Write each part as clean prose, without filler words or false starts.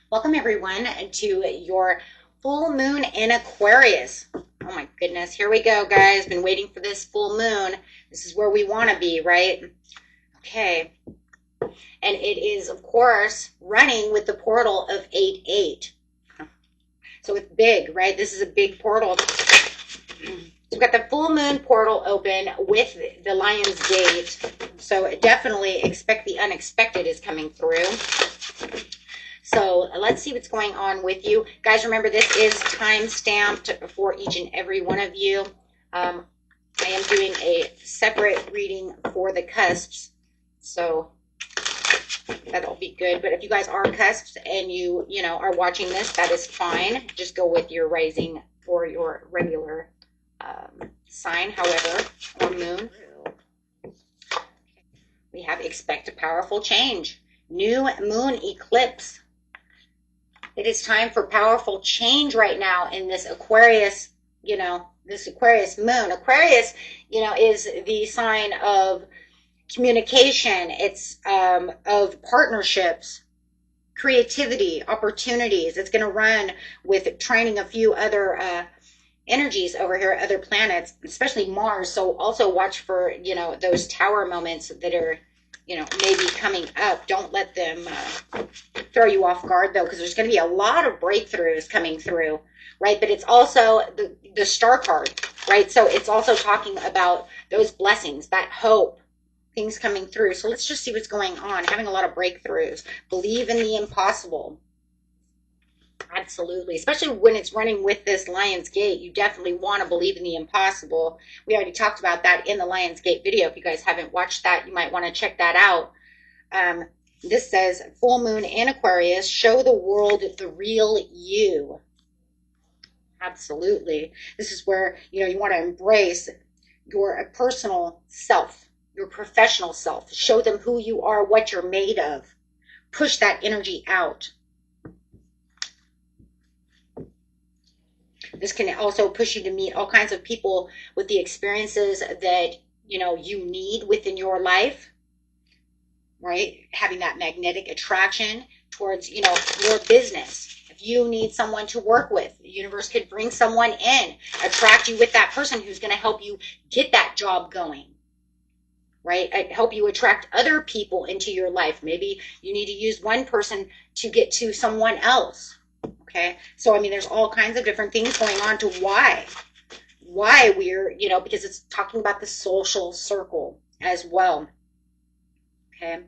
Welcome everyone to your full moon in Aquarius. Oh my goodness, here we go, guys. Been waiting for this full moon. This is where we want to be, right? Okay. And it is, of course, running with the portal of 8-8. So it's big, right? This is a big portal. So we've got the full moon portal open with the Lion's Gate. So definitely expect the unexpected is coming through. So let's see what's going on with you. Guys, remember this is time-stamped for each and every one of you. I am doing a separate reading for the cusps. So that'll be good. But if you guys are cusps and you are watching this, that is fine. Just go with your rising or your regular sign, however, or moon. We have expect a powerful change. New moon eclipse. It is time for powerful change right now in this Aquarius, this Aquarius moon. Aquarius, is the sign of communication. It's of partnerships, creativity, opportunities. It's going to run with training a few other energies over here, other planets, especially Mars. So also watch for, those tower moments that are, maybe coming up. Don't let them throw you off guard, though, because there's going to be a lot of breakthroughs coming through, right? But it's also the star card, right? So it's also talking about those blessings, that hope, things coming through. So let's just see what's going on. Having a lot of breakthroughs. Believe in the impossible. Absolutely. Especially when it's running with this Lion's Gate, you definitely want to believe in the impossible. We already talked about that in the Lion's Gate video. If you guys haven't watched that, you might want to check that out. This says, full moon in Aquarius, show the world the real you. Absolutely. This is where, you want to embrace your personal self, your professional self. Show them who you are, what you're made of. Push that energy out. This can also push you to meet all kinds of people with the experiences that, you need within your life, right? Having that magnetic attraction towards, your business. If you need someone to work with, the universe could bring someone in, attract you with that person who's going to help you get that job going, right? Help you attract other people into your life. Maybe you need to use one person to get to someone else. Okay, so there's all kinds of different things going on to why we're, because it's talking about the social circle as well. Okay,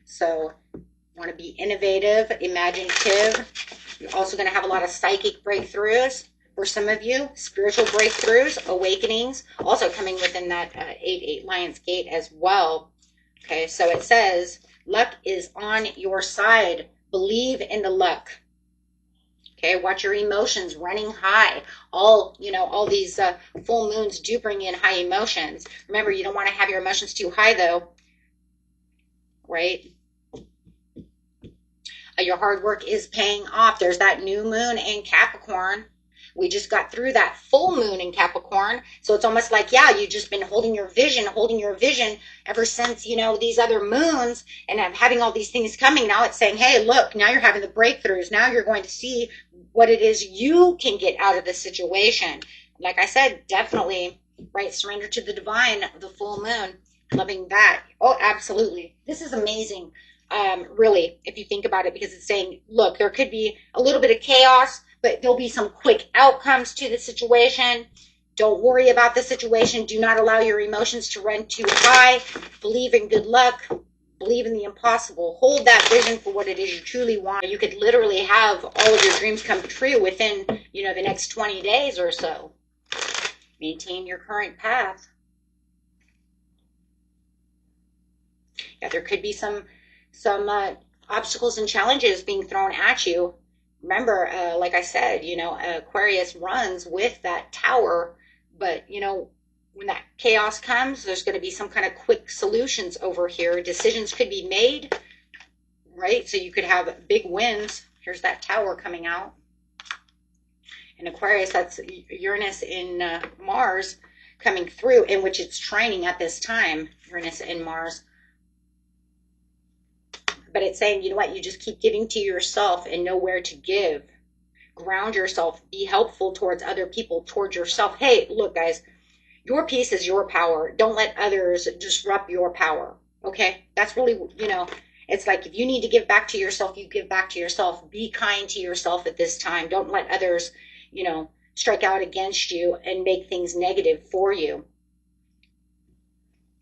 so you want to be innovative, imaginative. You're also going to have a lot of psychic breakthroughs for some of you, spiritual breakthroughs, awakenings, also coming within that 8-8 Lion's Gate as well. Okay, so it says, luck is on your side. Believe in the luck. Okay, watch your emotions running high. All these full moons do bring in high emotions. Remember, you don't want to have your emotions too high, though, right? Your hard work is paying off. There's that new moon in Capricorn. We just got through that full moon in Capricorn. So it's almost like, yeah, you've just been holding your vision ever since, these other moons and having all these things coming. Now it's saying, hey, look, now you're having the breakthroughs. Now you're going to see what it is you can get out of the situation. Like I said, definitely, right? Surrender to the divine, the full moon. Loving that. Oh, absolutely. This is amazing. Really, if you think about it, because it's saying, look, there could be a little bit of chaos, but there'll be some quick outcomes to the situation. Don't worry about the situation. Do not allow your emotions to run too high. Believe in good luck. Believe in the impossible. Hold that vision for what it is you truly want. You could literally have all of your dreams come true within, the next 20 days or so. Maintain your current path. Yeah, there could be some obstacles and challenges being thrown at you. Remember, like I said, Aquarius runs with that tower, but, when that chaos comes, there's going to be some kind of quick solutions over here. Decisions could be made, right? So you could have big wins. Here's that tower coming out. In Aquarius, that's Uranus in Mars coming through, in which it's trining at this time, Uranus and Mars. But it's saying, you know what, you just keep giving to yourself and know where to give. Ground yourself, be helpful towards other people, towards yourself. Hey, look, guys, your peace is your power. Don't let others disrupt your power. Okay? That's really, you know, it's like if you need to give back to yourself, you give back to yourself. Be kind to yourself at this time. Don't let others, you know, strike out against you and make things negative for you.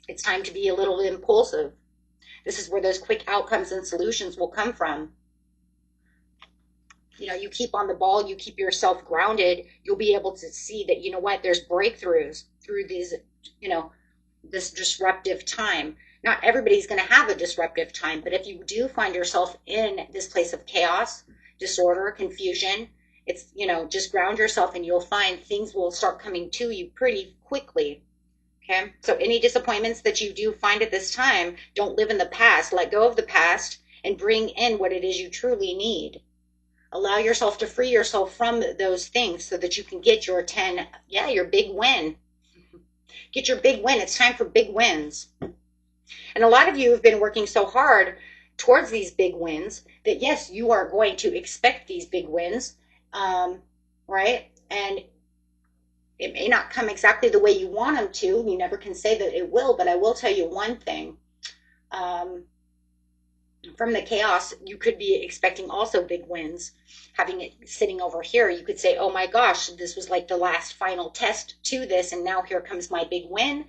It's time to be a little impulsive. This is where those quick outcomes and solutions will come from. You know, you keep on the ball, you keep yourself grounded, you'll be able to see that, you know what, there's breakthroughs through these, you know, this disruptive time. Not everybody's going to have a disruptive time, but if you do find yourself in this place of chaos, disorder, confusion, it's, you know, just ground yourself and you'll find things will start coming to you pretty quickly. Okay, so any disappointments that you do find at this time, don't live in the past. Let go of the past and bring in what it is you truly need. Allow yourself to free yourself from those things so that you can get your 10, yeah, your big win. Get your big win. It's time for big wins. And a lot of you have been working so hard towards these big wins that, yes, you are going to expect these big wins, right? And it may not come exactly the way you want them to. You never can say that it will, but I will tell you one thing. From the chaos, you could be expecting also big wins. Having it sitting over here, you could say, oh my gosh, this was like the last final test to this, and now here comes my big win,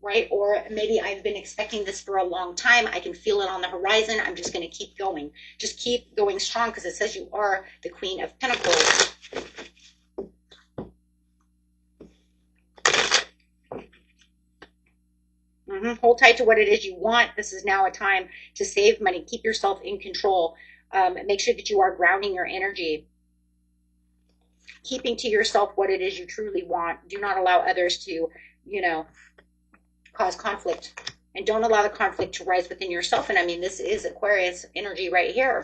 right? Or maybe I've been expecting this for a long time. I can feel it on the horizon. I'm just going to keep going. Just keep going strong, because it says you are the Queen of Pentacles. Hold tight to what it is you want. This is now a time to save money. Keep yourself in control. Make sure that you are grounding your energy. Keeping to yourself what it is you truly want. Do not allow others to, you know, cause conflict. And don't allow the conflict to rise within yourself. And I mean, this is Aquarius energy right here.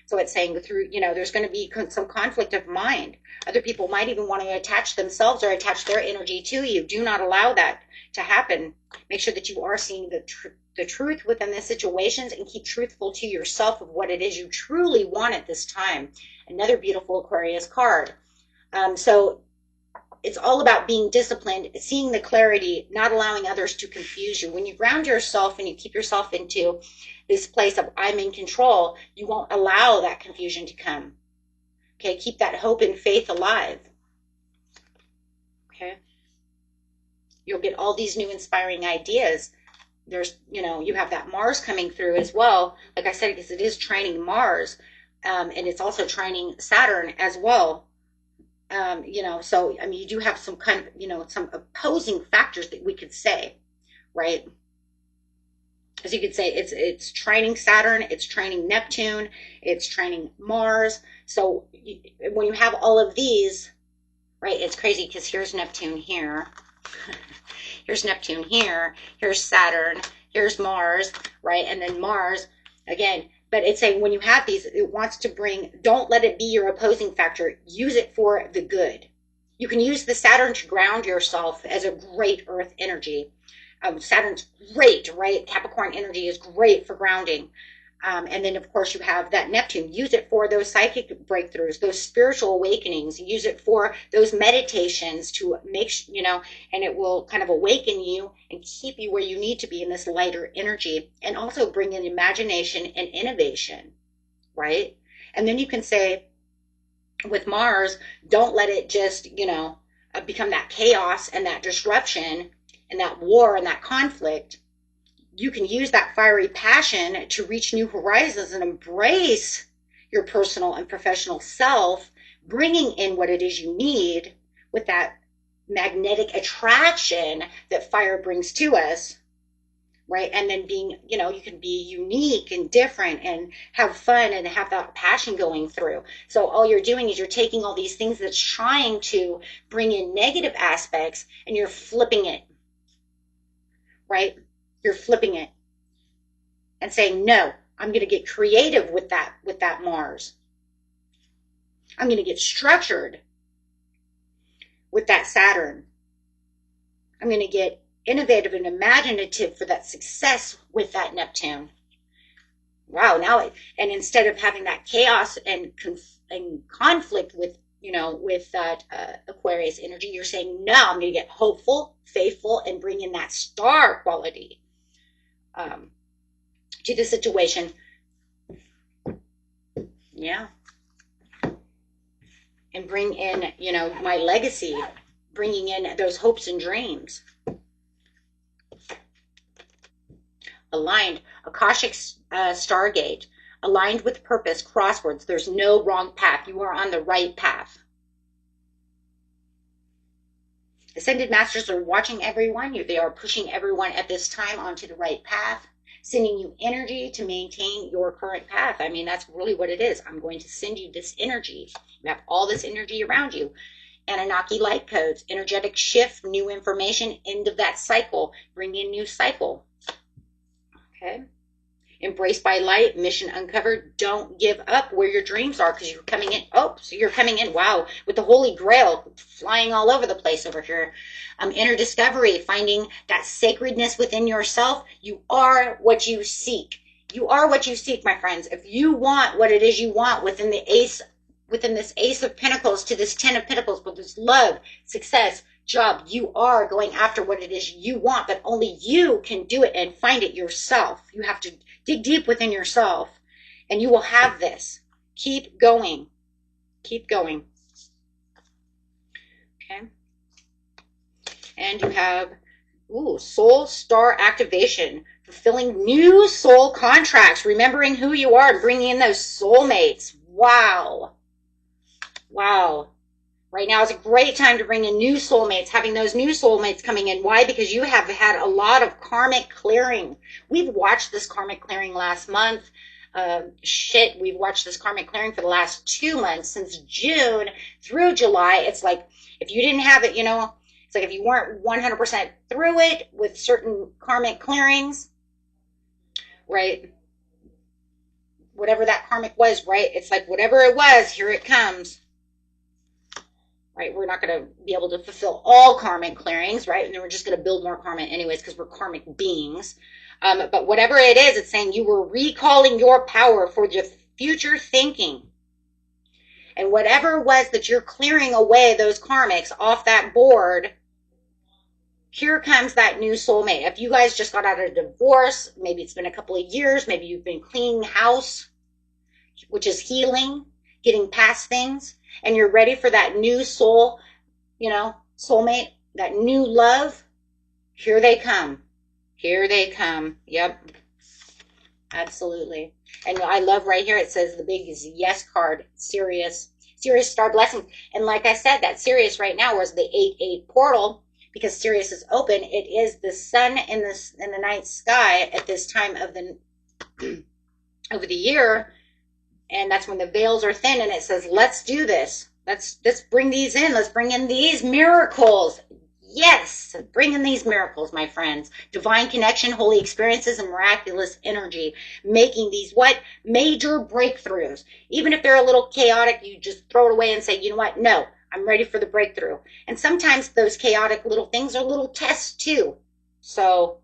So it's saying through, you know, there's going to be some conflict of mind. Other people might even want to attach themselves or attach their energy to you. Do not allow that to happen. Make sure that you are seeing the truth within the situations, and keep truthful to yourself of what it is you truly want at this time. Another beautiful Aquarius card. So it's all about being disciplined, seeing the clarity, not allowing others to confuse you. When you ground yourself and you keep yourself into this place of I'm in control, you won't allow that confusion to come. Okay, keep that hope and faith alive. Okay. You'll get all these new inspiring ideas. There's, you know, you have that Mars coming through as well. Like I said, because it is trining Mars, and it's also trining Saturn as well. You know, so, I mean, you do have some kind of, you know, some opposing factors that we could say, right? As you could say, it's trining Saturn, it's trining Neptune, it's trining Mars. So when you have all of these, right, it's crazy because here's Neptune here. Here's Neptune here. Here's Saturn. Here's Mars, right? And then Mars again. But it's saying when you have these, it wants to bring, don't let it be your opposing factor. Use it for the good. You can use the Saturn to ground yourself as a great earth energy. Saturn's great, right? Capricorn energy is great for grounding. And then, of course, you have that Neptune. Use it for those psychic breakthroughs, those spiritual awakenings. Use it for those meditations to make, you know, and it will kind of awaken you and keep you where you need to be in this lighter energy, and also bring in imagination and innovation, right? And then you can say with Mars, don't let it just, you know, become that chaos and that disruption and that war and that conflict. You can use that fiery passion to reach new horizons and embrace your personal and professional self, bringing in what it is you need with that magnetic attraction that fire brings to us, right? And then being, you know, you can be unique and different and have fun and have that passion going through. So all you're doing is you're taking all these things that's trying to bring in negative aspects and you're flipping it, right? You're flipping it and saying, no, I'm going to get creative with that Mars. I'm going to get structured. with that Saturn. I'm going to get innovative and imaginative for that success with that Neptune. Wow, now, and instead of having that chaos and conflict with, you know, with that Aquarius energy, you're saying, no, I'm going to get hopeful, faithful, and bring in that star quality to the situation. Yeah. And bring in, you know, my legacy, bringing in those hopes and dreams. Aligned, Akashic Stargate, aligned with purpose, crosswords. There's no wrong path. You are on the right path. Ascended Masters are watching everyone. They are pushing everyone at this time onto the right path, sending you energy to maintain your current path. I mean, that's really what it is. I'm going to send you this energy. You have all this energy around you. Anunnaki light codes, energetic shift, new information, end of that cycle, bring in new cycle. Okay. Embraced by light, mission uncovered. Don't give up where your dreams are, because you're coming in. Oh, so you're coming in. Wow. With the Holy Grail flying all over the place over here. Inner discovery, finding that sacredness within yourself. You are what you seek. You are what you seek, my friends. If you want what it is you want within this Ace of Pentacles to this 10 of Pentacles, with this love, success, job, you are going after what it is you want, but only you can do it and find it yourself. You have to dig deep within yourself, and you will have this. Keep going. Keep going. Okay. And you have, soul star activation, fulfilling new soul contracts, remembering who you are and bringing in those soulmates. Wow. Wow. Right now is a great time to bring in new soulmates, having those new soulmates coming in. Why? Because you have had a lot of karmic clearing. We've watched this karmic clearing last month. We've watched this karmic clearing for the last 2 months, since June through July. It's like, if you didn't have it, you know, it's like if you weren't 100% through it with certain karmic clearings, right? Whatever that karmic was, right? It's like, whatever it was, here it comes. Right, we're not going to be able to fulfill all karmic clearings, right? And then we're just going to build more karma anyways, because we're karmic beings. But whatever it is, it's saying you were recalling your power for your future thinking. And whatever it was that you're clearing away those karmics off that board, here comes that new soulmate. If you guys just got out of a divorce, maybe it's been a couple of years, maybe you've been cleaning house, which is healing, getting past things, and you're ready for that new soul, you know, soulmate, that new love. Here they come. Here they come. Yep. Absolutely. And I love right here, it says the big yes card, Sirius star blessings. And like I said, that Sirius right now was the 8-8 portal, because Sirius is open. It is the sun in the night sky at this time of the year. And that's when the veils are thin, and it says, let's do this. Let's bring these in. Let's bring in these miracles. Yes, bring in these miracles, my friends. Divine connection, holy experiences, and miraculous energy. Making these major breakthroughs. Even if they're a little chaotic, you just throw it away and say, you know what? No, I'm ready for the breakthrough. And sometimes those chaotic little things are little tests too. So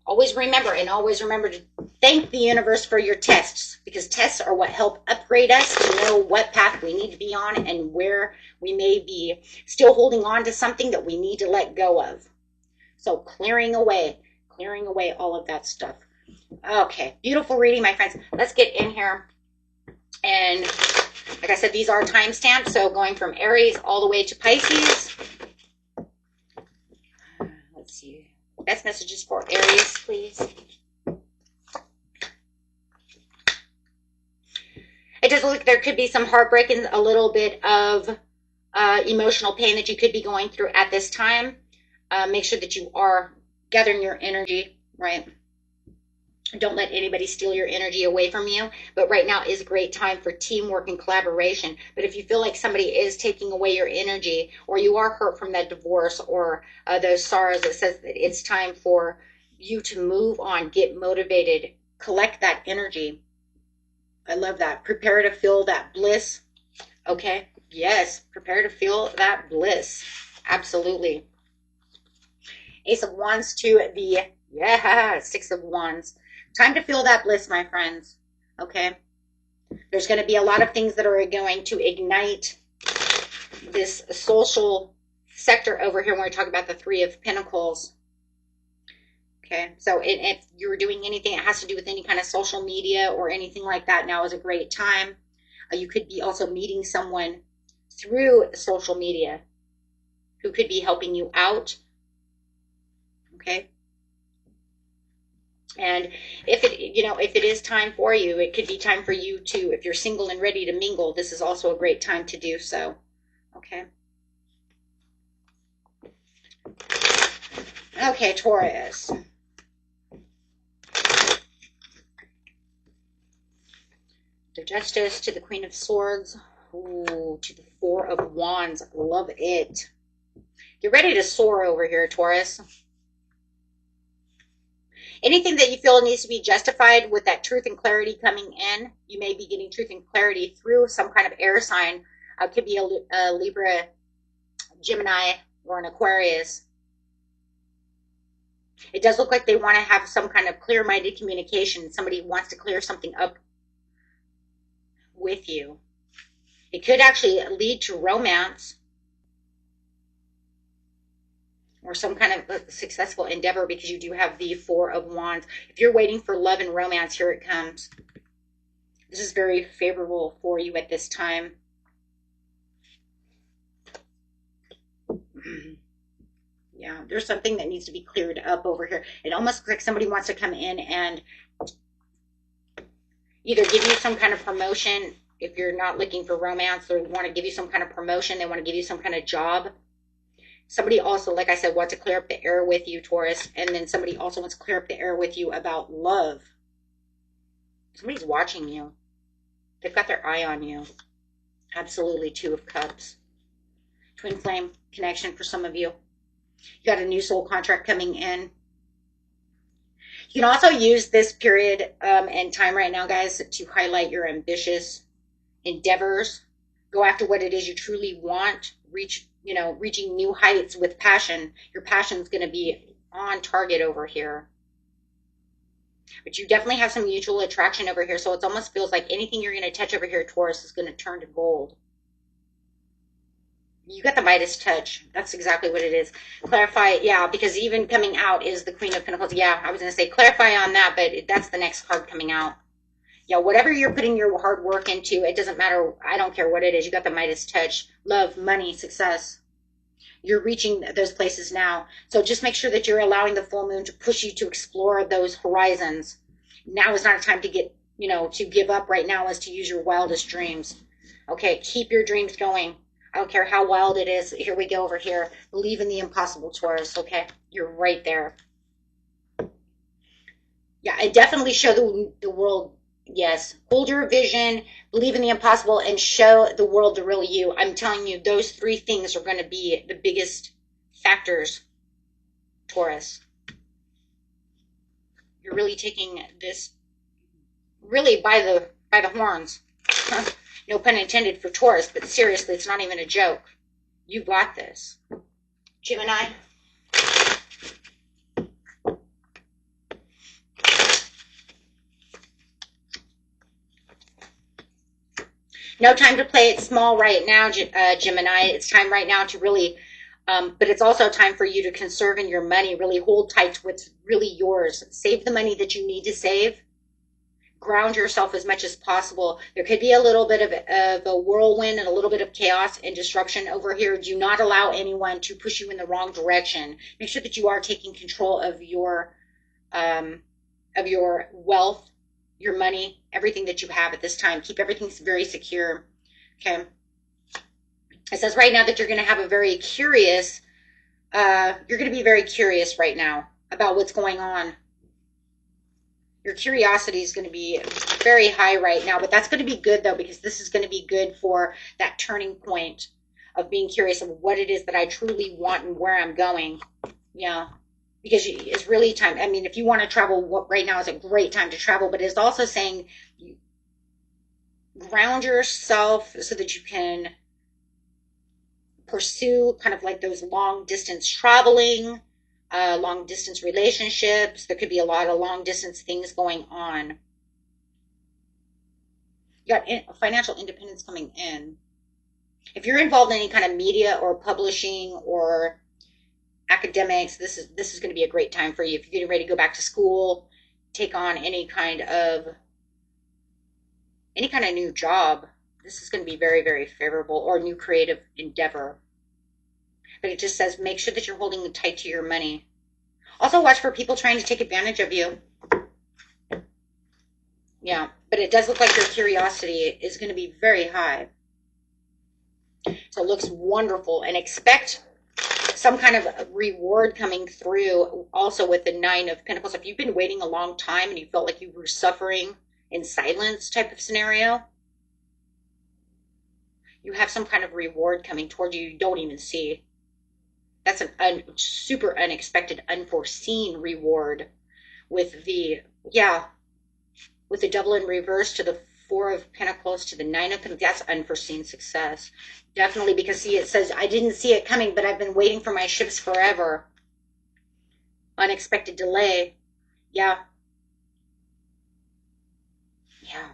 always remember to thank the universe for your tests, because tests are what help upgrade us to know what path we need to be on and where we may be still holding on to something that we need to let go of. So clearing away all of that stuff. Okay, beautiful reading, my friends. Let's get in here. And like I said, these are timestamped, so going from Aries all the way to Pisces. Let's see. Best messages for Aries, please. It does look like there could be some heartbreak and a little bit of emotional pain that you could be going through at this time. Make sure that you are gathering your energy, right? Don't let anybody steal your energy away from you. But right now is a great time for teamwork and collaboration. But if you feel like somebody is taking away your energy, or you are hurt from that divorce or those sorrows, it says that it's time for you to move on, get motivated, collect that energy. I love that. Prepare to feel that bliss. Okay. Yes. Prepare to feel that bliss. Absolutely. Ace of Wands to the, yeah, Six of Wands. Time to feel that bliss, my friends. Okay. There's going to be a lot of things that are going to ignite this social sector over here when we talk about the Three of Pentacles. Okay, so if you're doing anything that has to do with any kind of social media or anything like that, now is a great time. You could be also meeting someone through social media who could be helping you out. Okay. And if it is time for you, it could be time for you to, if you're single and ready to mingle, this is also a great time to do so. Okay. Okay, Taurus. The Justice to the Queen of Swords. Ooh, to the Four of Wands. Love it. Get ready to soar over here, Taurus. Anything that you feel needs to be justified with that truth and clarity coming in, you may be getting truth and clarity through some kind of air sign. It could be a Libra, Gemini, or an Aquarius. It does look like they want to have some kind of clear-minded communication. Somebody wants to clear something up with you. It could actually lead to romance or some kind of successful endeavor, because you do have the Four of Wands. If you're waiting for love and romance, here it comes. This is very favorable for you at this time. Yeah, there's something that needs to be cleared up over here. It almost looks like somebody wants to come in and either give you some kind of promotion if you're not looking for romance, or want to give you some kind of promotion. They want to give you some kind of job. Somebody also, like I said, wants to clear up the air with you, Taurus. And then somebody also wants to clear up the air with you about love. Somebody's watching you. They've got their eye on you. Absolutely. Two of Cups. Twin flame connection for some of you. You got a new soul contract coming in. You can also use this period and time right now, guys, to highlight your ambitious endeavors. Go after what it is you truly want. Reaching new heights with passion. Your passion's going to be on target over here. But you definitely have some mutual attraction over here. So it almost feels like anything you're going to touch over here, Taurus, is going to turn to gold. You got the Midas touch. That's exactly what it is. Clarify, yeah, because even coming out is the Queen of Pentacles. Yeah, I was going to say clarify on that, but that's the next card coming out. Yeah, whatever you're putting your hard work into, it doesn't matter. I don't care what it is. You got the Midas touch. Love, money, success. You're reaching those places now. So just make sure that you're allowing the full moon to push you to explore those horizons. Now is not a time to to give up right now, is to use your wildest dreams. Okay, keep your dreams going. I don't care how wild it is. Here we go over here. Believe in the impossible, Taurus. Okay, you're right there. Yeah, I definitely show the world. Yes, hold your vision, believe in the impossible, and show the world the real you. I'm telling you, those three things are going to be the biggest factors, Taurus. You're really taking this really by the horns. No pun intended for Taurus, but seriously, it's not even a joke. You got this. Gemini. No time to play it small right now, Gemini. It's time right now to really, but it's also time for you to conserve in your money, really hold tight to what's really yours. Save the money that you need to save. Ground yourself as much as possible. There could be a little bit of a whirlwind and a little bit of chaos and disruption over here. Do not allow anyone to push you in the wrong direction. Make sure that you are taking control of your wealth, your money, everything that you have at this time. Keep everything very secure. Okay. It says right now that you're going to have a very curious, you're going to be very curious right now about what's going on. Your curiosity is going to be very high right now, but that's going to be good though, because this is going to be good for that turning point of being curious of what it is that I truly want and where I'm going. Yeah. Because it's really time. I mean, if you want to travel, right now is a great time to travel, but it's also saying ground yourself so that you can pursue kind of like those long distance traveling, long distance relationships. There could be a lot of long distance things going on. You got financial independence coming in. If you're involved in any kind of media or publishing or academics, this is going to be a great time for you. If you're getting ready to go back to school, take on any kind of new job, this is going to be very, very favorable, or new creative endeavor. But it just says make sure that you're holding tight to your money. Also watch for people trying to take advantage of you. Yeah, but it does look like your curiosity is going to be very high. So it looks wonderful, and expect some kind of reward coming through also with the Nine of Pentacles. If you've been waiting a long time and you felt like you were suffering in silence type of scenario, you have some kind of reward coming toward you you don't even see. That's a super unexpected, unforeseen reward with the, with the Devil in reverse to the Four of Pentacles to the Nine of Pentacles. That's unforeseen success. Definitely, because see, it says, I didn't see it coming, but I've been waiting for my ships forever. Unexpected delay. Yeah. Yeah,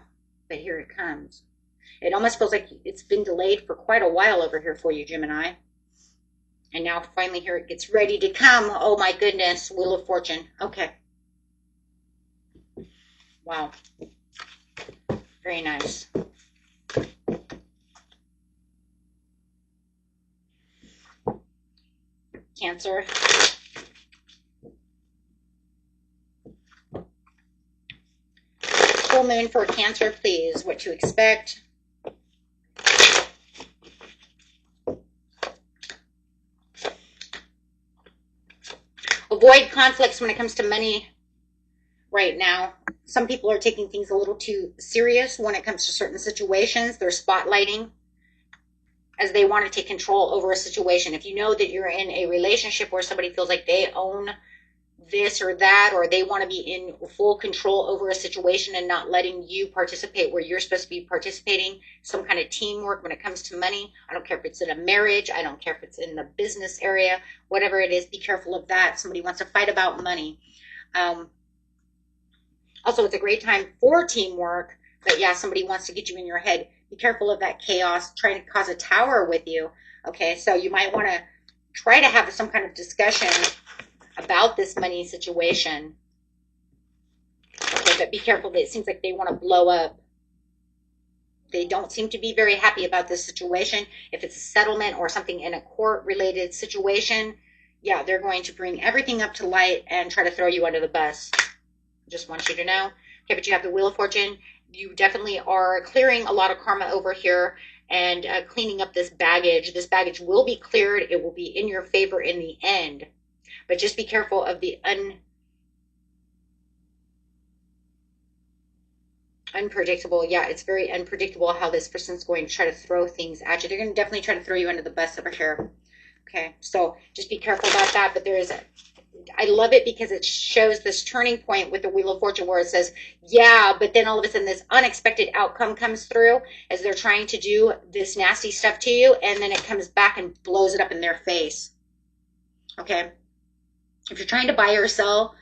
but here it comes. It almost feels like it's been delayed for quite a while over here for you, Gemini. And now finally here it gets ready to come. Oh my goodness, Wheel of Fortune. Okay. Wow. Very nice. Cancer. Full moon for Cancer, please. What to expect. Avoid conflicts when it comes to money right now. Some people are taking things a little too serious when it comes to certain situations. They're spotlighting as they want to take control over a situation. If you know that you're in a relationship where somebody feels like they own this or that, or they want to be in full control over a situation and not letting you participate where you're supposed to be participating, some kind of teamwork when it comes to money. I don't care if it's in a marriage, I don't care if it's in the business area, whatever it is, be careful of that. Somebody wants to fight about money. Also, it's a great time for teamwork, but yeah, somebody wants to get you in your head. Be careful of that chaos trying to cause a tower with you. Okay, so you might want to try to have some kind of discussion about this money situation. Okay, but be careful that it seems like they want to blow up. They don't seem to be very happy about this situation. If it's a settlement or something in a court-related situation, yeah, they're going to bring everything up to light and try to throw you under the bus. Just want you to know. Okay, but you have the Wheel of Fortune. You definitely are clearing a lot of karma over here and cleaning up this baggage. This baggage will be cleared. It will be in your favor in the end. But just be careful of the unpredictable. Yeah, it's very unpredictable how this person's going to try to throw things at you. They're going to definitely try to throw you under the bus over here. Okay, so just be careful about that. But I love it because it shows this turning point with the Wheel of Fortune where it says, yeah, but then all of a sudden this unexpected outcome comes through as they're trying to do this nasty stuff to you, and then it comes back and blows it up in their face. Okay. If you're trying to buy or sell,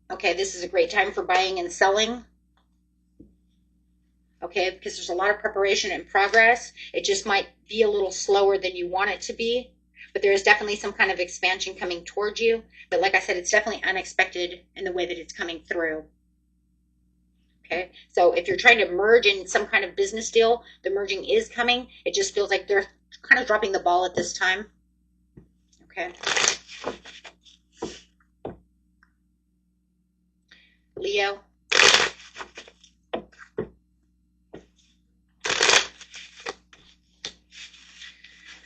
okay, this is a great time for buying and selling. Okay, because there's a lot of preparation and progress. It just might be a little slower than you want it to be, but there is definitely some kind of expansion coming towards you. But like I said, it's definitely unexpected in the way that it's coming through. Okay, so if you're trying to merge in some kind of business deal, the merging is coming. It just feels like they're kind of dropping the ball at this time. Okay. Leo.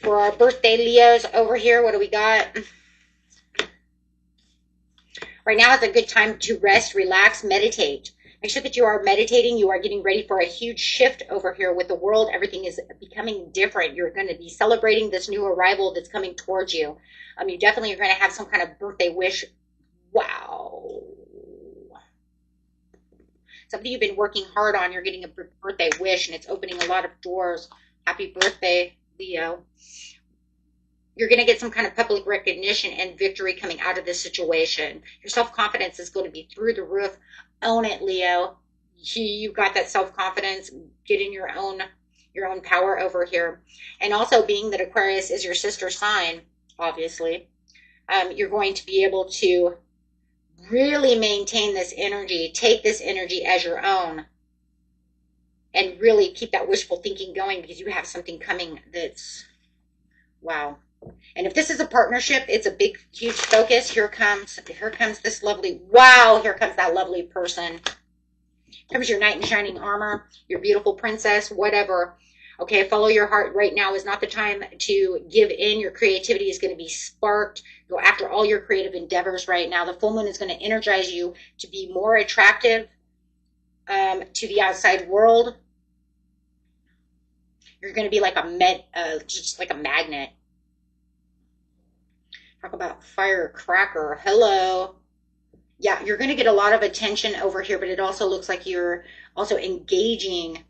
For our birthday Leos over here, what do we got? Right now is a good time to rest, relax, meditate. Make sure that you are meditating. You are getting ready for a huge shift over here with the world. Everything is becoming different. You're going to be celebrating this new arrival that's coming towards you. You definitely are going to have some kind of birthday wish. Wow. Something you've been working hard on, you're getting a birthday wish, and it's opening a lot of doors. Happy birthday, Leo. You're going to get some kind of public recognition and victory coming out of this situation. Your self-confidence is going to be through the roof. Own it, Leo. You got that self-confidence. Get in your own power over here. And also, being that Aquarius is your sister sign, obviously, you're going to be able to really maintain this energy, take this energy as your own, and really keep that wishful thinking going, because you have something coming that's, wow. And if this is a partnership, it's a big, huge focus. Here comes this lovely, wow, here comes that lovely person. Here comes your knight in shining armor, your beautiful princess, whatever. Okay, follow your heart. Right now is not the time to give in. Your creativity is going to be sparked. Go after all your creative endeavors right now. The full moon is going to energize you to be more attractive to the outside world. You're going to be like just like a magnet. Talk about firecracker. Hello. Yeah, you're going to get a lot of attention over here, but it also looks like you're also engaging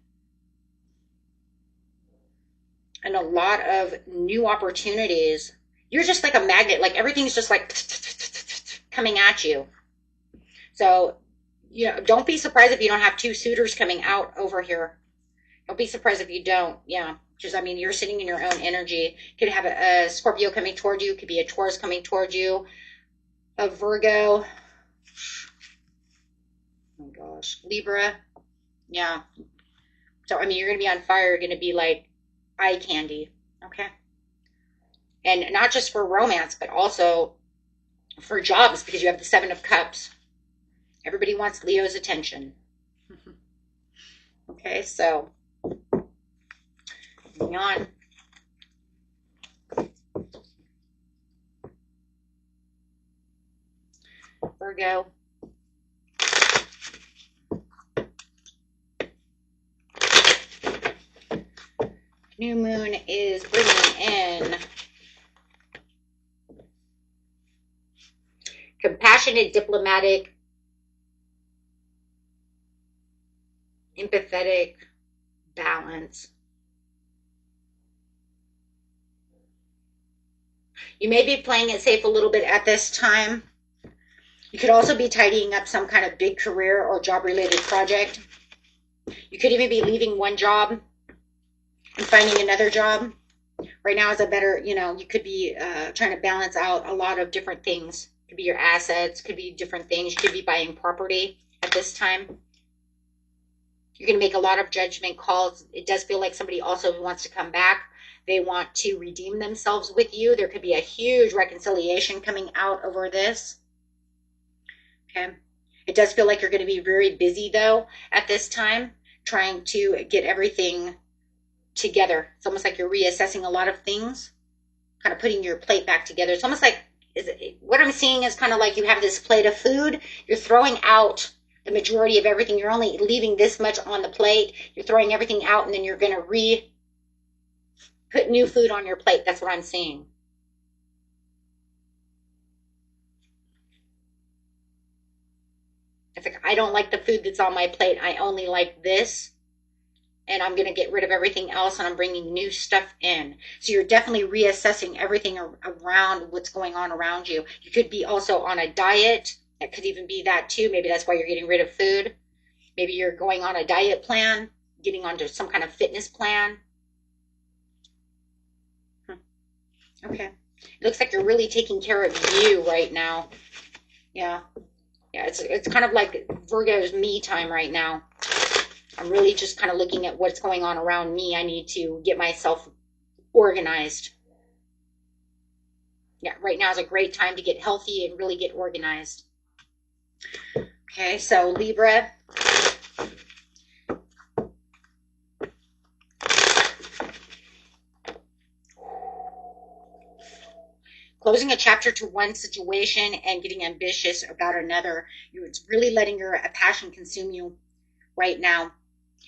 in a lot of new opportunities. You're just like a magnet. Like everything's just like coming at you. So, you know, don't be surprised if you don't have two suitors coming out over here. Don't be surprised if you don't. Yeah. Because, I mean, you're sitting in your own energy. Could have a Scorpio coming toward you. Could be a Taurus coming toward you. A Virgo. Oh, my gosh. Libra. Yeah. So, I mean, you're going to be on fire. You're going to be like eye candy. Okay. And not just for romance, but also for jobs, because you have the Seven of Cups. Everybody wants Leo's attention. Okay, so moving on. Virgo. New moon is bringing in compassionate, diplomatic, empathetic balance. You may be playing it safe a little bit at this time. You could also be tidying up some kind of big career or job-related project. You could even be leaving one job and finding another job. Right now is a better, you know, you could be trying to balance out a lot of different things. Could be your assets, could be different things. You could be buying property at this time. You're going to make a lot of judgment calls. It does feel like somebody also wants to come back. They want to redeem themselves with you. There could be a huge reconciliation coming out over this. Okay. It does feel like you're going to be very busy, though, at this time, trying to get everything together. It's almost like you're reassessing a lot of things, kind of putting your plate back together. It's almost like, what I'm seeing is kind of like you have this plate of food. You're throwing out the majority of everything. You're only leaving this much on the plate. You're throwing everything out, and then you're going to put new food on your plate. That's what I'm seeing. It's like, I don't like the food that's on my plate. I only like this. And I'm going to get rid of everything else, and I'm bringing new stuff in. So you're definitely reassessing everything around what's going on around you. You could be also on a diet. That could even be that too. Maybe that's why you're getting rid of food. Maybe you're going on a diet plan, getting onto some kind of fitness plan. Okay. It looks like you're really taking care of you right now. Yeah. Yeah, it's kind of like Virgo's me time right now. I'm really just kind of looking at what's going on around me. I need to get myself organized. Yeah, right now is a great time to get healthy and really get organized. Okay, so Libra. Closing a chapter to one situation and getting ambitious about another. It's really letting your passion consume you right now.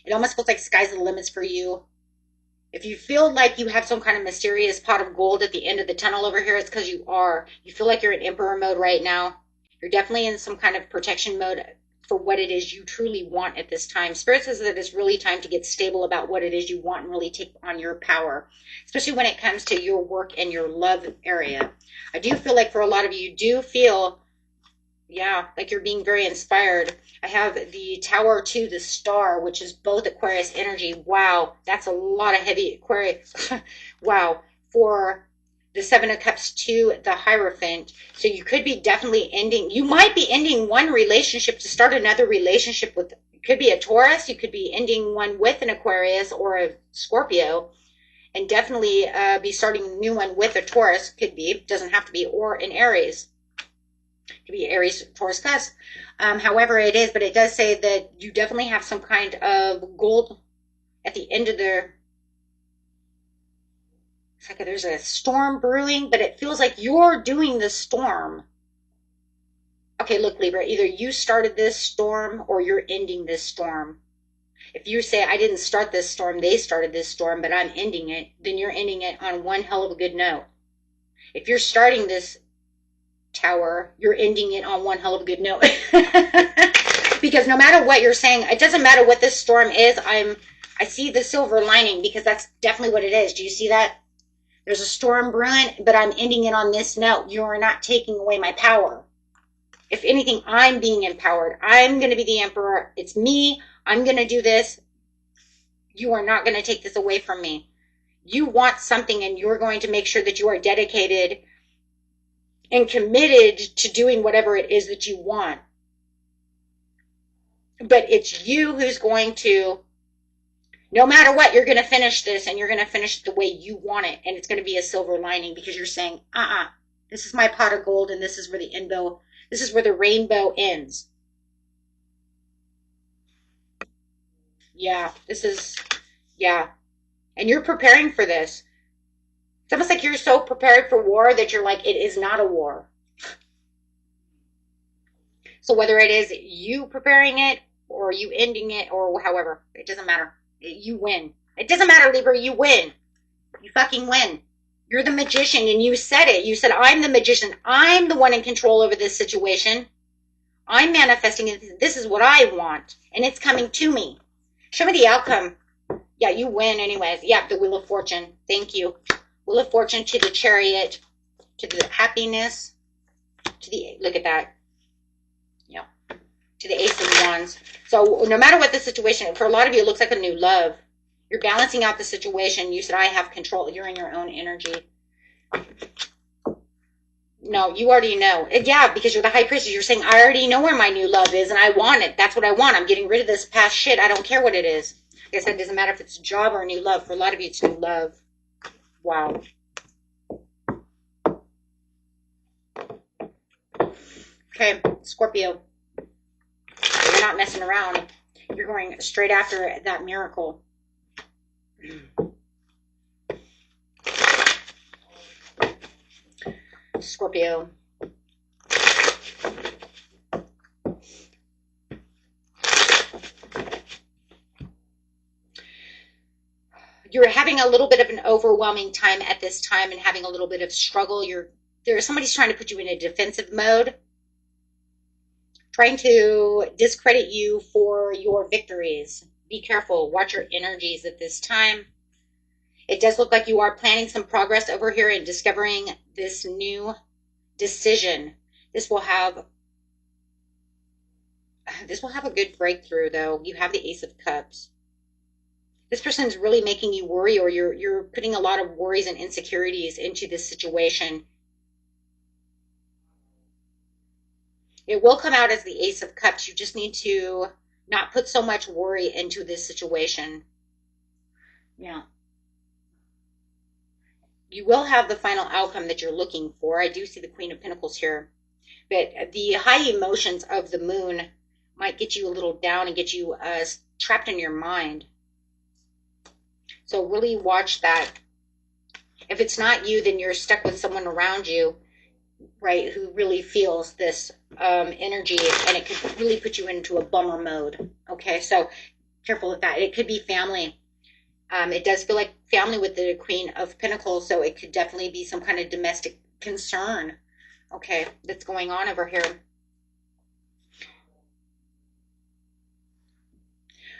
It almost feels like sky's the limits for you. If you feel like you have some kind of mysterious pot of gold at the end of the tunnel over here, it's because you are. You feel like you're in emperor mode right now. You're definitely in some kind of protection mode for what it is you truly want at this time. Spirit says that it's really time to get stable about what it is you want and really take on your power, especially when it comes to your work and your love area. I do feel like for a lot of you, do feel, yeah, like you're being very inspired. I have the Tower to the Star, which is both Aquarius energy. Wow, that's a lot of heavy Aquarius. Wow. For the Seven of Cups to the Hierophant. So you could be definitely ending, you might be ending one relationship to start another relationship with, it could be a Taurus, you could be ending one with an Aquarius or a Scorpio, and definitely be starting a new one with a Taurus, could be, doesn't have to be, or an Aries. It could be Aries, Taurus, cusp. However it is, but it does say that you definitely have some kind of gold at the end of the, it's like there's a storm brewing, but it feels like you're doing the storm. Okay, look, Libra, either you started this storm or you're ending this storm. If you say, I didn't start this storm, they started this storm, but I'm ending it, then you're ending it on one hell of a good note. If you're starting this Tower, you're ending it on one hell of a good note. Because no matter what you're saying, it doesn't matter what this storm is, I see the silver lining, because that's definitely what it is. Do you see that? There's a storm brewing, but I'm ending it on this note. You are not taking away my power. If anything, I'm being empowered. I'm going to be the emperor. It's me. I'm going to do this. You are not going to take this away from me. You want something, and you're going to make sure that you are dedicated and committed to doing whatever it is that you want. But it's you who's going to, no matter what, you're going to finish this, and you're going to finish it the way you want it. And it's going to be a silver lining, because you're saying, this is my pot of gold, and this is where this is where the rainbow ends. Yeah, yeah. And you're preparing for this. It's almost like you're so prepared for war that you're like, it is not a war. So whether it is you preparing it or you ending it or however, it doesn't matter. You win. It doesn't matter, Libra, you win. You fucking win. You're the magician, and you said it. You said, I'm the magician. I'm the one in control over this situation. I'm manifesting it. This is what I want, and it's coming to me. Show me the outcome. Yeah, you win anyways. Yeah, the Wheel of Fortune. Thank you. Wheel of Fortune to the Chariot, to the happiness, to the, look at that. Yeah, to the Ace of Wands. So no matter what the situation, for a lot of you, it looks like a new love. You're balancing out the situation. You said, I have control. You're in your own energy. No, you already know. Yeah, because you're the High Priestess. You're saying, I already know where my new love is, and I want it. That's what I want. I'm getting rid of this past shit. I don't care what it is. Like I said, it doesn't matter if it's a job or a new love. For a lot of you, it's new love. Wow. Okay, Scorpio. You're not messing around. You're going straight after that miracle. Scorpio. You're having a little bit of an overwhelming time at this time and having a little bit of struggle. Somebody's trying to put you in a defensive mode, trying to discredit you for your victories. Be careful. Watch your energies at this time. It does look like you are planning some progress over here in discovering this new decision. This will have a good breakthrough, though. You have the Ace of Cups. This person's really making you worry, or you're putting a lot of worries and insecurities into this situation. It will come out as the Ace of Cups. You just need to not put so much worry into this situation. Yeah. You will have the final outcome that you're looking for. I do see the Queen of Pentacles here. But the high emotions of the moon might get you a little down and get you trapped in your mind. So really watch that. If it's not you, then you're stuck with someone around you, right, who really feels this energy, and it could really put you into a bummer mode. Okay, so careful with that. It could be family. It does feel like family with the Queen of Pentacles, so it could definitely be some kind of domestic concern, okay, that's going on over here.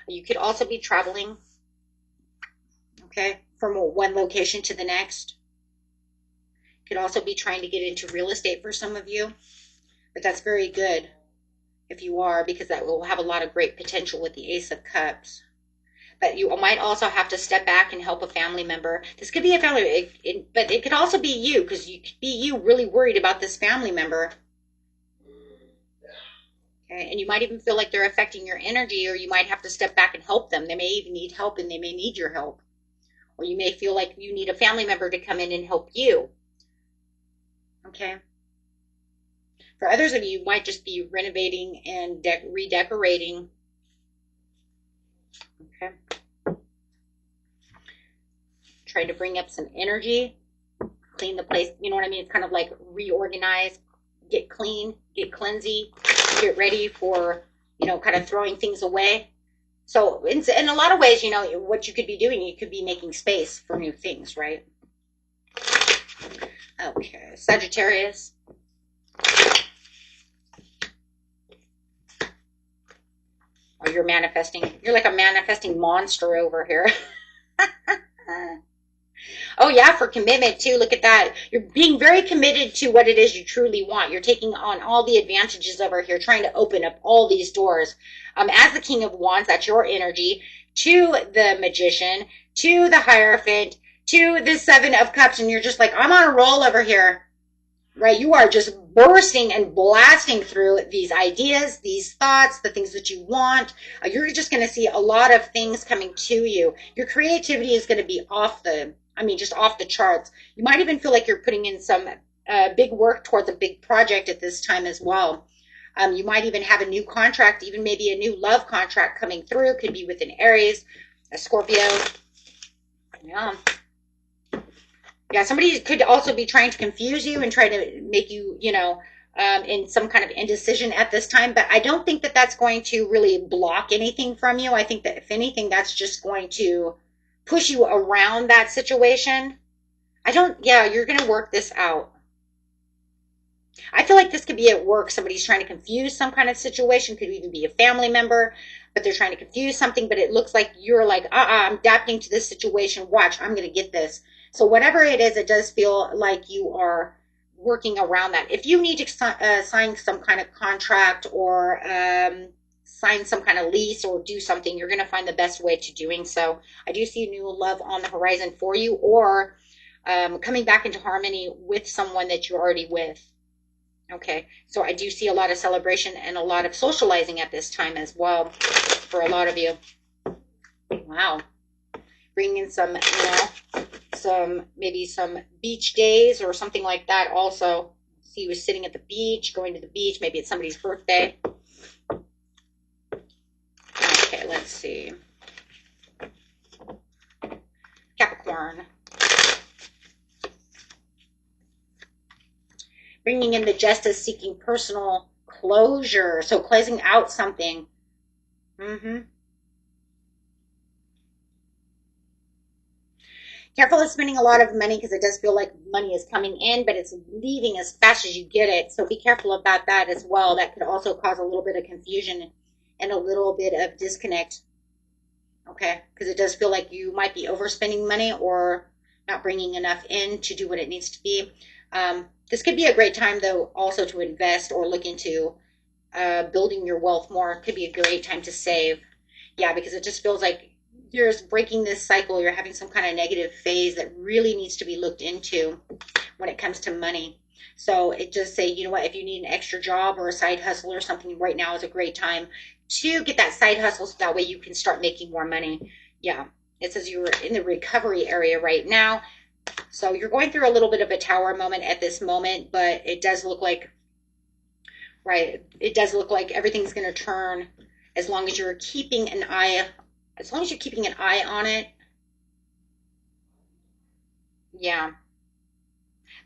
You could also be traveling, okay, from one location to the next. Could also be trying to get into real estate for some of you, but that's very good if you are, because that will have a lot of great potential with the Ace of Cups. But you might also have to step back and help a family member. This could be a family, but it could also be you, because you could be you really worried about this family member. Okay, and you might even feel like they're affecting your energy, or you might have to step back and help them. They may even need help, and they may need your help. Or you may feel like you need a family member to come in and help you. Okay. For others of you, you might just be renovating and redecorating. Okay. Trying to bring up some energy, clean the place. You know what I mean? It's kind of like reorganize, get clean, get cleansy, get ready for, you know, kind of throwing things away. So in a lot of ways, you know, what you could be doing, you could be making space for new things, right? Okay, Sagittarius. Oh, you're manifesting. You're like a manifesting monster over here. Oh, yeah, for commitment, too. Look at that. You're being very committed to what it is you truly want. You're taking on all the advantages over here, trying to open up all these doors. As the King of Wands, that's your energy, to the Magician, to the Hierophant, to the Seven of Cups, and you're just like, I'm on a roll over here. Right? You are just bursting and blasting through these ideas, these thoughts, the things that you want. You're just going to see a lot of things coming to you. Your creativity is going to be just off the charts. You might even feel like you're putting in some big work towards a big project at this time as well. You might even have a new contract, even maybe a new love contract coming through. Could be with an Aries, a Scorpio. Yeah. Yeah, somebody could also be trying to confuse you and try to make you, you know, in some kind of indecision at this time. But I don't think that that's going to really block anything from you. I think that if anything, that's just going to push you around that situation. You're going to work this out. I feel like this could be at work. Somebody's trying to confuse some kind of situation. Could even be a family member, but they're trying to confuse something. But it looks like you're like, I'm adapting to this situation. Watch, I'm going to get this. So whatever it is, it does feel like you are working around that. If you need to sign some kind of contract or sign some kind of lease or do something, you're going to find the best way to doing so. I do see new love on the horizon for you, or coming back into harmony with someone that you're already with. Okay, so I do see a lot of celebration and a lot of socializing at this time as well for a lot of you. Wow. Bringing some, maybe some beach days or something like that also. See you sitting at the beach, going to the beach. Maybe it's somebody's birthday. Okay, let's see. Capricorn. Bringing in the Justice, seeking personal closure. So closing out something. Careful of spending a lot of money, because it does feel like money is coming in, but it's leaving as fast as you get it. So be careful about that as well. That could also cause a little bit of confusion and a little bit of disconnect. Okay, because it does feel like you might be overspending money or not bringing enough in to do what it needs to be. This could be a great time, though, also to invest or look into building your wealth more. It could be a great time to save. Yeah, because it just feels like you're breaking this cycle. You're having some kind of negative phase that really needs to be looked into when it comes to money. So it does say, you know what, if you need an extra job or a side hustle or something, right now is a great time to get that side hustle, so that way you can start making more money. Yeah, it says you're in the recovery area right now. So you're going through a little bit of a tower moment at this moment, but it does look like, it does look like everything's going to turn as long as you're keeping an eye, on it. Yeah.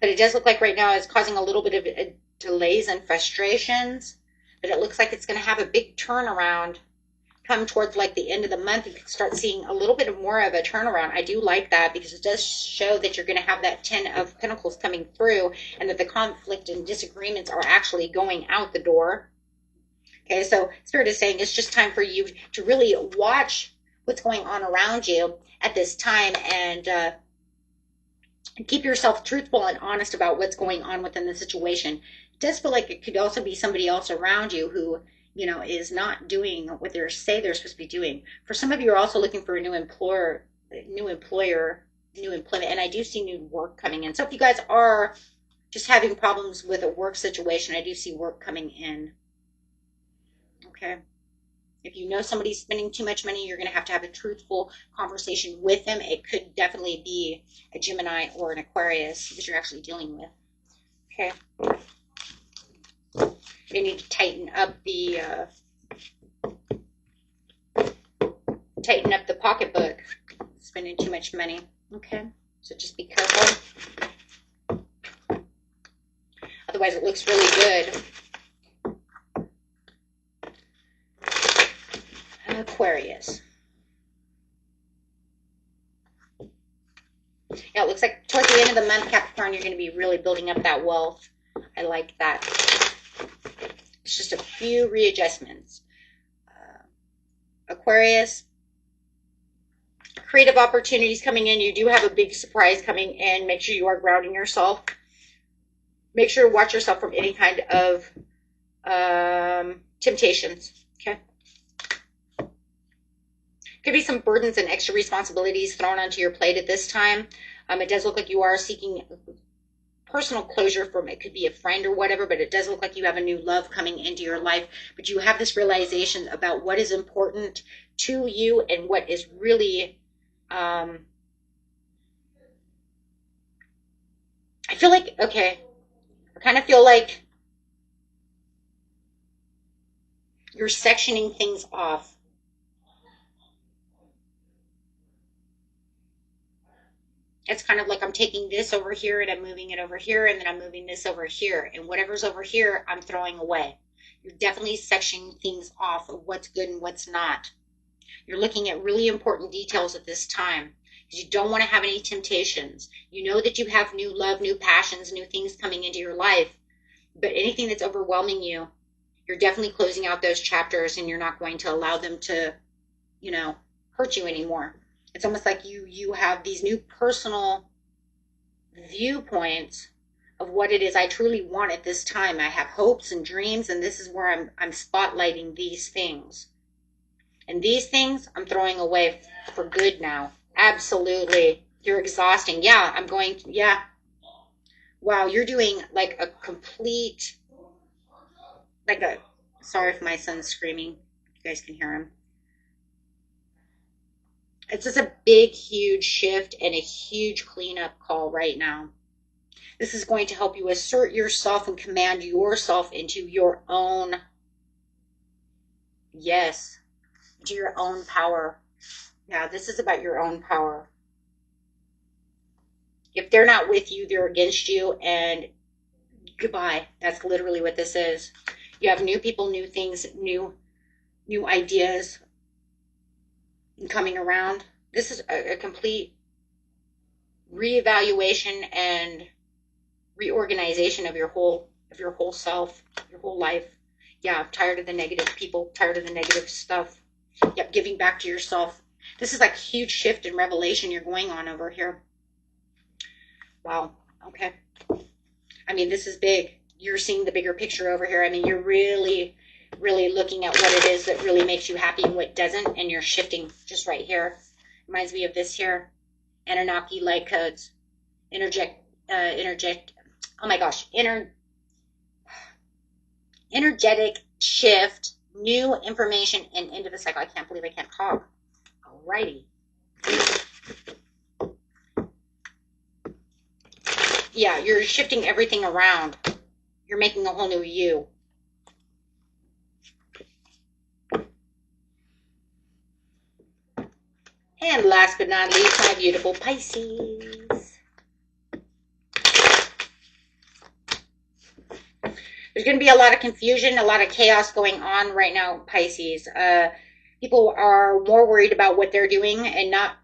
But it does look like right now it's causing a little bit of delays and frustrations, but it looks like it's going to have a big turnaround come towards like the end of the month. You can start seeing a little bit more of a turnaround. I do like that, because it does show that you're going to have that 10 of Pentacles coming through, and that the conflict and disagreements are actually going out the door. Okay, so Spirit is saying it's just time for you to really watch what's going on around you at this time, and keep yourself truthful and honest about what's going on within the situation. It does feel like it could also be somebody else around you who, you know, is not doing what they say they're supposed to be doing. For some of you are also looking for a new employer, new employment, and I do see new work coming in. So if you guys are just having problems with a work situation, I do see work coming in. Okay. If you know somebody's spending too much money, you're going to have a truthful conversation with them. It could definitely be a Gemini or an Aquarius that you're actually dealing with. Okay. They need to tighten up the pocketbook. Spending too much money. Okay. So just be careful. Otherwise, it looks really good. Aquarius. Yeah, it looks like towards the end of the month, Capricorn, you're going to be really building up that wealth. I like that. It's just a few readjustments. Aquarius, creative opportunities coming in. You do have a big surprise coming in. Make sure you are grounding yourself. Make sure to watch yourself from any kind of temptations. Okay. Could be some burdens and extra responsibilities thrown onto your plate at this time. It does look like you are seeking personal closure from, it could be a friend or whatever, but it does look like you have a new love coming into your life. But you have this realization about what is important to you and what is really, I feel like, okay, I kind of feel like you're sectioning things off. It's kind of like I'm taking this over here and I'm moving it over here, and then I'm moving this over here, and whatever's over here I'm throwing away. You're definitely sectioning things off of what's good and what's not. You're looking at really important details at this time because you don't want to have any temptations. You know that you have new love, new passions, new things coming into your life, but anything that's overwhelming you, you're definitely closing out those chapters, and you're not going to allow them to, you know, hurt you anymore. It's almost like you have these new personal viewpoints of what it is I truly want at this time. I have hopes and dreams, and this is where I'm spotlighting these things. And these things I'm throwing away for good now. Absolutely. You're exhausting. Yeah, yeah. Wow, you're doing like a complete, sorry if my son's screaming. You guys can hear him. It's just a big, huge shift and a huge cleanup call right now. This is going to help you assert yourself and command yourself into your own, yes, into your own power. Yeah, this is about your own power. If they're not with you, they're against you, and goodbye. That's literally what this is. You have new people, new things, new ideas coming around. This is a complete reevaluation and reorganization of your whole self, your whole life. Yeah, I'm tired of the negative people, tired of the negative stuff. Yep, giving back to yourself. This is like a huge shift in revelation you're going on over here. Wow. Okay. I mean, this is big. You're seeing the bigger picture over here. I mean, you're really, really looking at what it is that really makes you happy and what doesn't, and you're shifting just right here. Reminds me of this here. Anunnaki light codes. Interject. Oh my gosh. Energetic shift. New information and into the cycle. I can't believe I can't talk. Alrighty. Yeah, you're shifting everything around. You're making a whole new you. And last but not least, my beautiful Pisces. There's going to be a lot of confusion, a lot of chaos going on right now, Pisces. People are more worried about what they're doing and not.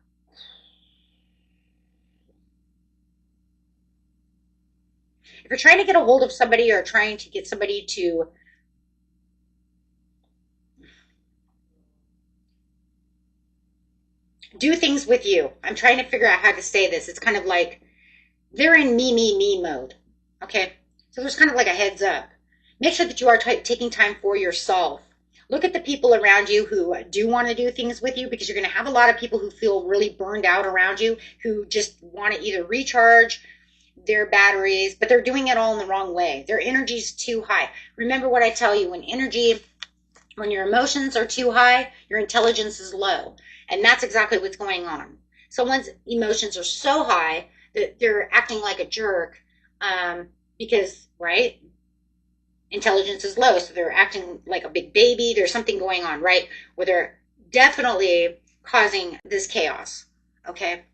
If you're trying to get a hold of somebody or trying to get somebody to do things with you. I'm trying to figure out how to say this. It's kind of like they're in me mode. Okay? So there's kind of like a heads up. Make sure that you are taking time for yourself. Look at the people around you who do want to do things with you, because you're going to have a lot of people who feel really burned out around you, who just want to either recharge their batteries, but they're doing it all in the wrong way. Their energy's too high. Remember what I tell you, when your emotions are too high, your intelligence is low. And that's exactly what's going on. Someone's emotions are so high that they're acting like a jerk, because, right? Intelligence is low, so they're acting like a big baby. There's something going on, right? Where they're definitely causing this chaos, okay?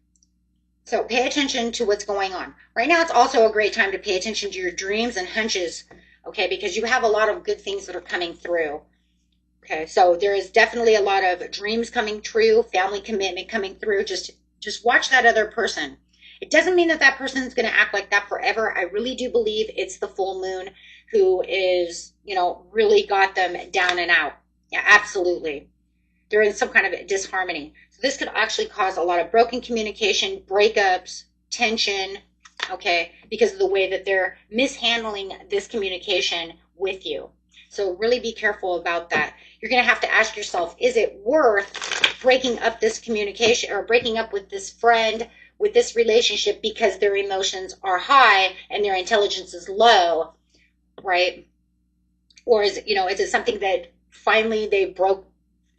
So pay attention to what's going on. Right now, it's also a great time to pay attention to your dreams and hunches, okay? Because you have a lot of good things that are coming through, okay? So there is definitely a lot of dreams coming true, family commitment coming through. Just watch that other person. It doesn't mean that that person is going to act like that forever. I really do believe it's the full moon who is, really got them down and out. Yeah, absolutely. They're in some kind of disharmony. So this could actually cause a lot of broken communication, breakups, tension, okay, because of the way that they're mishandling this communication with you. So really be careful about that. You're going to have to ask yourself, is it worth breaking up this communication or breaking up with this friend, with this relationship, because their emotions are high and their intelligence is low, right? Or is it something that finally they broke,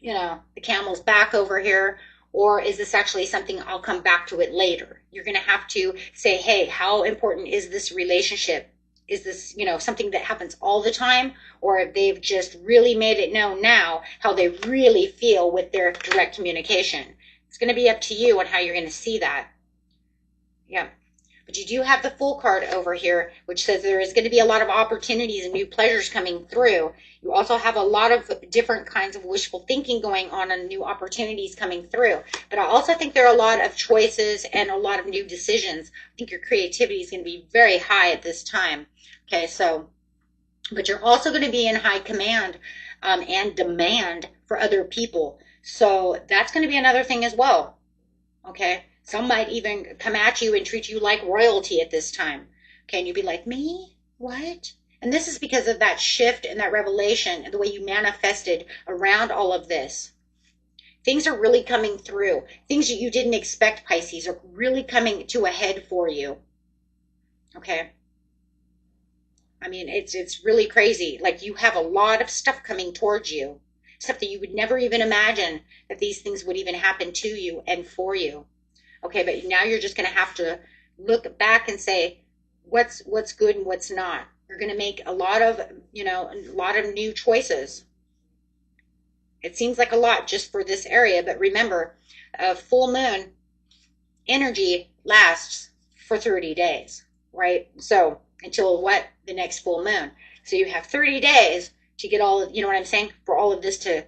the camel's back over here? Or is this actually something I'll come back to it later? You're going to have to say, hey, how important is this relationship? Is this, something that happens all the time? Or if they've just really made it known now how they really feel with their direct communication? It's going to be up to you on how you're going to see that. Yeah. But you do have the Fool card over here, which says there is going to be a lot of opportunities and new pleasures coming through. You also have a lot of different kinds of wishful thinking going on and new opportunities coming through. But I also think there are a lot of choices and a lot of new decisions. I think your creativity is going to be very high at this time. Okay, so, but you're also going to be in high command and demand for other people. So that's going to be another thing as well. Okay. Some might even come at you and treat you like royalty at this time. Okay, and you'd be like, me? What? And this is because of that shift and that revelation and the way you manifested around all of this. Things are really coming through. Things that you didn't expect, Pisces, are really coming to a head for you. Okay? I mean, it's really crazy. Like, you have a lot of stuff coming towards you. Stuff that you would never even imagine that these things would even happen to you and for you. Okay, but now you're just going to have to look back and say, what's good and what's not. You're going to make a lot of new choices. It seems like a lot just for this area, but remember, a full moon energy lasts for 30 days, right? So until the next full moon. So you have 30 days to get all of, what I'm saying, for all of this to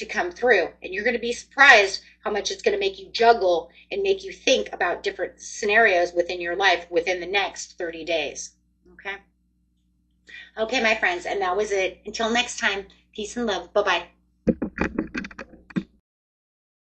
come through. And you're going to be surprised how much it's going to make you juggle and make you think about different scenarios within your life within the next 30 days. Okay? Okay, my friends, and that was it. Until next time, peace and love. Bye-bye.